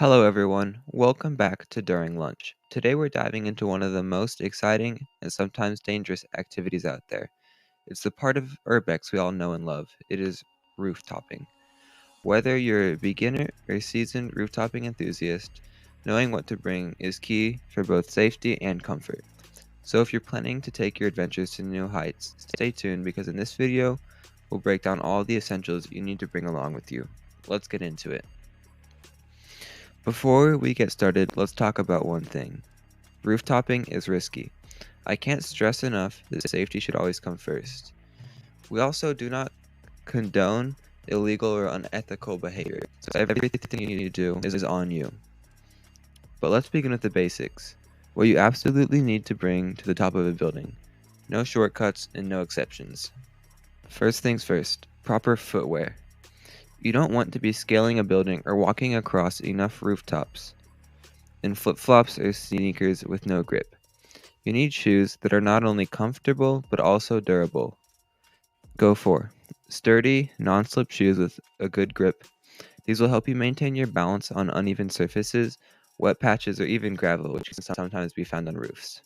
Hello, everyone. Welcome back to During Lunch. Today, we're diving into one of the most exciting and sometimes dangerous activities out there. It's the part of Urbex we all know and love. It is rooftopping. Whether you're a beginner or seasoned rooftopping enthusiast, knowing what to bring is key for both safety and comfort. So, if you're planning to take your adventures to new heights, stay tuned because in this video, we'll break down all the essentials you need to bring along with you. Let's get into it. Before we get started, let's talk about one thing. Rooftopping is risky. I can't stress enough that safety should always come first. We also do not condone illegal or unethical behavior, so everything you need to do is on you. But let's begin with the basics. What you absolutely need to bring to the top of a building. No shortcuts and no exceptions. First things first, proper footwear. You don't want to be scaling a building or walking across enough rooftops in flip-flops or sneakers with no grip. You need shoes that are not only comfortable but also durable. Go for sturdy, non-slip shoes with a good grip. These will help you maintain your balance on uneven surfaces, wet patches, or even gravel, which can sometimes be found on roofs.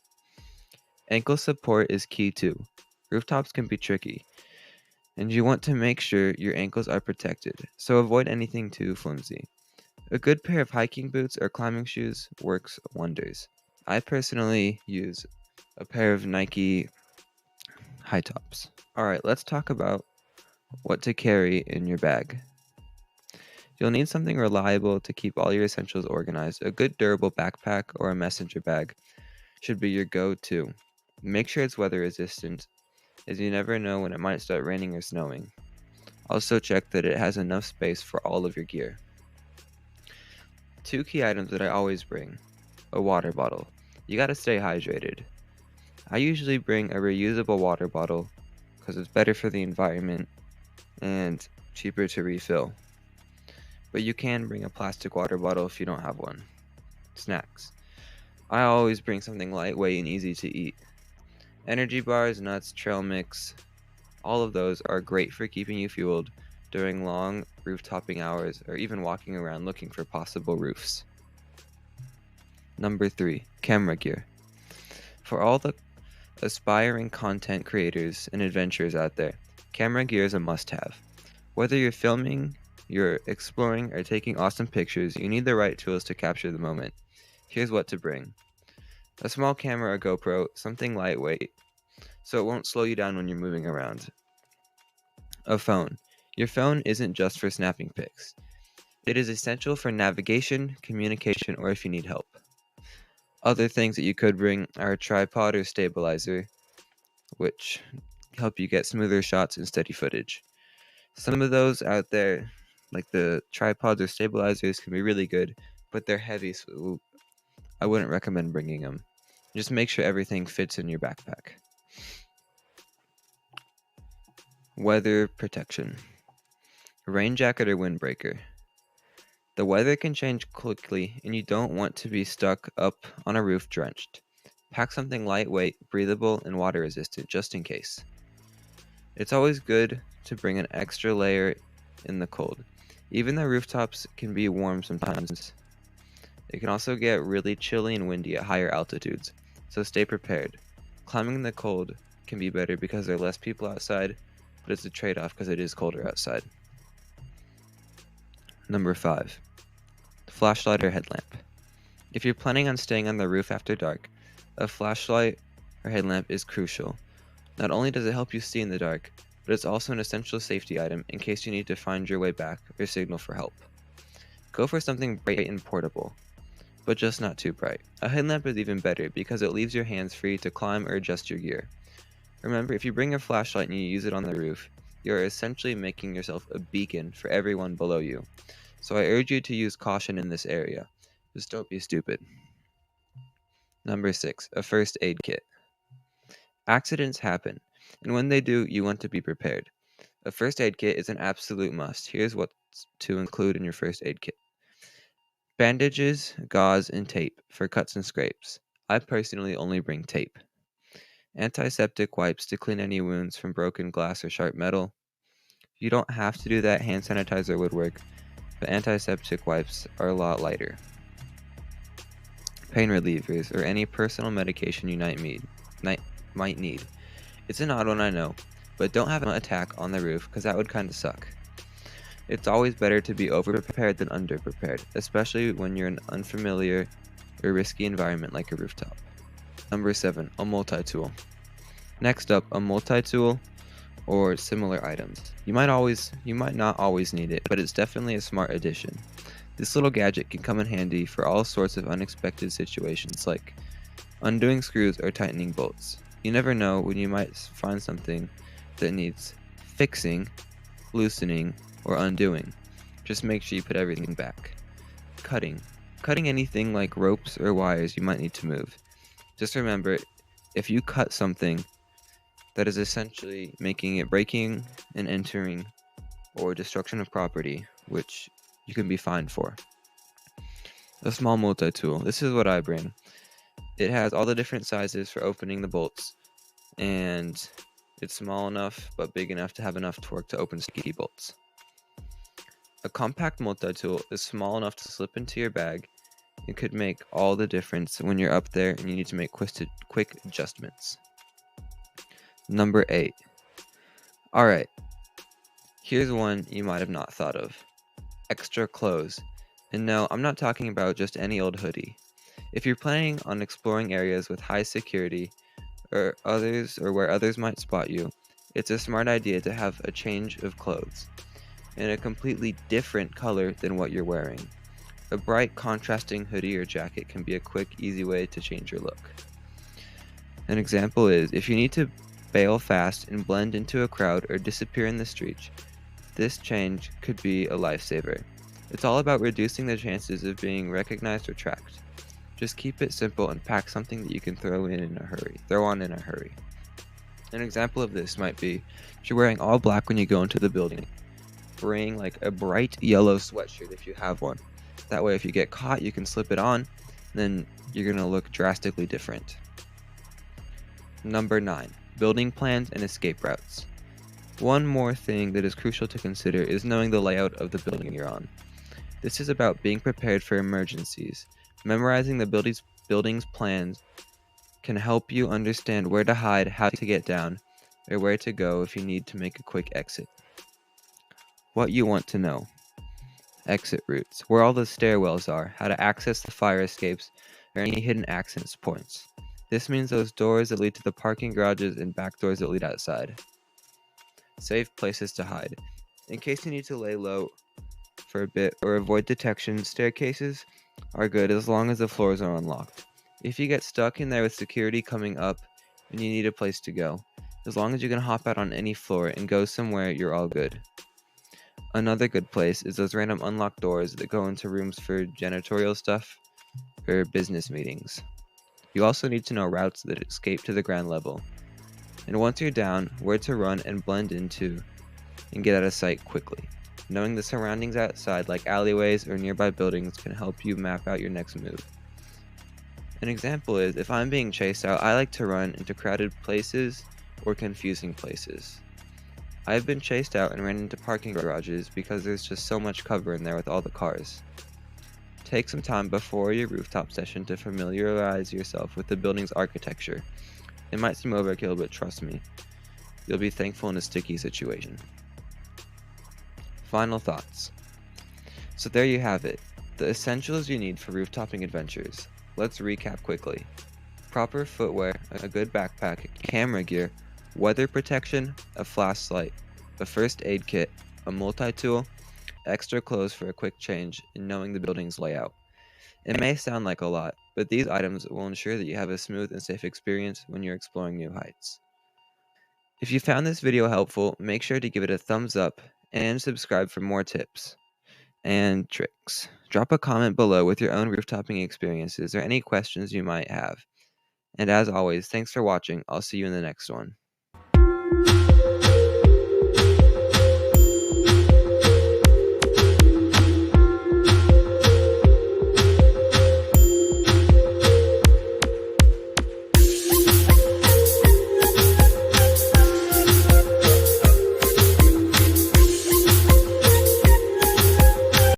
Ankle support is key too. Rooftops can be tricky, and you want to make sure your ankles are protected, so avoid anything too flimsy. A good pair of hiking boots or climbing shoes works wonders. I personally use a pair of Nike high tops. Alright, let's talk about what to carry in your bag. You'll need something reliable to keep all your essentials organized. A good durable backpack or a messenger bag should be your go-to. Make sure it's weather resistant, as you never know when it might start raining or snowing. Also check that it has enough space for all of your gear. Two key items that I always bring. A water bottle. You gotta stay hydrated. I usually bring a reusable water bottle because it's better for the environment and cheaper to refill. But you can bring a plastic water bottle if you don't have one. Snacks. I always bring something lightweight and easy to eat. Energy bars, nuts, trail mix, all of those are great for keeping you fueled during long roof-topping hours or even walking around looking for possible roofs. Number 3. Camera gear. For all the aspiring content creators and adventurers out there, camera gear is a must-have. Whether you're filming, you're exploring, or taking awesome pictures, you need the right tools to capture the moment. Here's what to bring. A small camera or GoPro, something lightweight, so it won't slow you down when you're moving around. A phone. Your phone isn't just for snapping pics. It is essential for navigation, communication, or if you need help. Other things that you could bring are a tripod or stabilizer, which help you get smoother shots and steady footage. Some of those out there, like the tripods or stabilizers, can be really good, but they're heavy, so I wouldn't recommend bringing them. Just make sure everything fits in your backpack. Weather protection. Rain jacket or windbreaker. The weather can change quickly, and you don't want to be stuck up on a roof drenched. Pack something lightweight, breathable, and water resistant just in case. It's always good to bring an extra layer in the cold. Even though rooftops can be warm sometimes, it can also get really chilly and windy at higher altitudes, so stay prepared. Climbing in the cold can be better because there are less people outside, but it's a trade-off because it is colder outside. Number 5. Flashlight or headlamp. If you're planning on staying on the roof after dark, a flashlight or headlamp is crucial. Not only does it help you see in the dark, but it's also an essential safety item in case you need to find your way back or signal for help. Go for something bright and portable, but just not too bright. A headlamp is even better because it leaves your hands free to climb or adjust your gear. Remember, if you bring a flashlight and you use it on the roof, you're essentially making yourself a beacon for everyone below you. So I urge you to use caution in this area. Just don't be stupid. Number 6. A first aid kit. Accidents happen, and when they do, you want to be prepared. A first aid kit is an absolute must. Here's what to include in your first aid kit. Bandages, gauze, and tape for cuts and scrapes. I personally only bring tape. Antiseptic wipes to clean any wounds from broken glass or sharp metal. You don't have to do that, hand sanitizer would work, but antiseptic wipes are a lot lighter. Pain relievers, or any personal medication you might need. It's an odd one, I know, but don't have an attack on the roof, because that would kinda suck. It's always better to be over-prepared than under-prepared, especially when you're in an unfamiliar or risky environment like a rooftop. Number 7, a multi-tool. Next up, a multi-tool or similar items. You might not always need it, but it's definitely a smart addition. This little gadget can come in handy for all sorts of unexpected situations like undoing screws or tightening bolts. You never know when you might find something that needs fixing, loosening, or undoing. Just make sure you put everything back. Cutting. Cutting anything like ropes or wires you might need to move. Just remember, if you cut something, that is essentially making it breaking and entering or destruction of property, which you can be fined for. A small multi-tool. This is what I bring. It has all the different sizes for opening the bolts, and it's small enough but big enough to have enough torque to open sticky bolts. A compact multi-tool is small enough to slip into your bag and could make all the difference when you're up there and you need to make quick adjustments. Number 8. Alright, here's one you might have not thought of. Extra clothes. And no, I'm not talking about just any old hoodie. If you're planning on exploring areas with high security or where others might spot you, it's a smart idea to have a change of clothes in a completely different color than what you're wearing. A bright contrasting hoodie or jacket can be a quick, easy way to change your look. An example is, if you need to bail fast and blend into a crowd or disappear in the street, this change could be a lifesaver. It's all about reducing the chances of being recognized or tracked. Just keep it simple and pack something that you can throw on in a hurry. An example of this might be, if you're wearing all black when you go into the building, bring like a bright yellow sweatshirt if you have one. That way if you get caught, you can slip it on, then you're gonna look drastically different. Number 9, building plans and escape routes. One more thing that is crucial to consider is knowing the layout of the building you're on. This is about being prepared for emergencies. Memorizing the building's plans can help you understand where to hide, how to get down, or where to go if you need to make a quick exit. What you want to know. Exit routes, where all the stairwells are, how to access the fire escapes, or any hidden access points. This means those doors that lead to the parking garages and back doors that lead outside. Safe places to hide. In case you need to lay low for a bit or avoid detection, staircases are good as long as the floors are unlocked. If you get stuck in there with security coming up and you need a place to go, as long as you can hop out on any floor and go somewhere, you're all good. Another good place is those random unlocked doors that go into rooms for janitorial stuff or business meetings. You also need to know routes that escape to the ground level. And once you're down, where to run and blend into and get out of sight quickly. Knowing the surroundings outside, like alleyways or nearby buildings, can help you map out your next move. An example is, if I'm being chased out, I like to run into crowded places or confusing places. I've been chased out and ran into parking garages because there's just so much cover in there with all the cars. Take some time before your rooftop session to familiarize yourself with the building's architecture. It might seem overkill, but trust me, you'll be thankful in a sticky situation. Final thoughts. So there you have it, the essentials you need for rooftoping adventures. Let's recap quickly. Proper footwear, a good backpack, camera gear, weather protection, a flashlight, a first aid kit, a multi-tool, extra clothes for a quick change, and knowing the building's layout. It may sound like a lot, but these items will ensure that you have a smooth and safe experience when you're exploring new heights. If you found this video helpful, make sure to give it a thumbs up and subscribe for more tips and tricks. Drop a comment below with your own rooftoping experiences or any questions you might have. And as always, thanks for watching. I'll see you in the next one.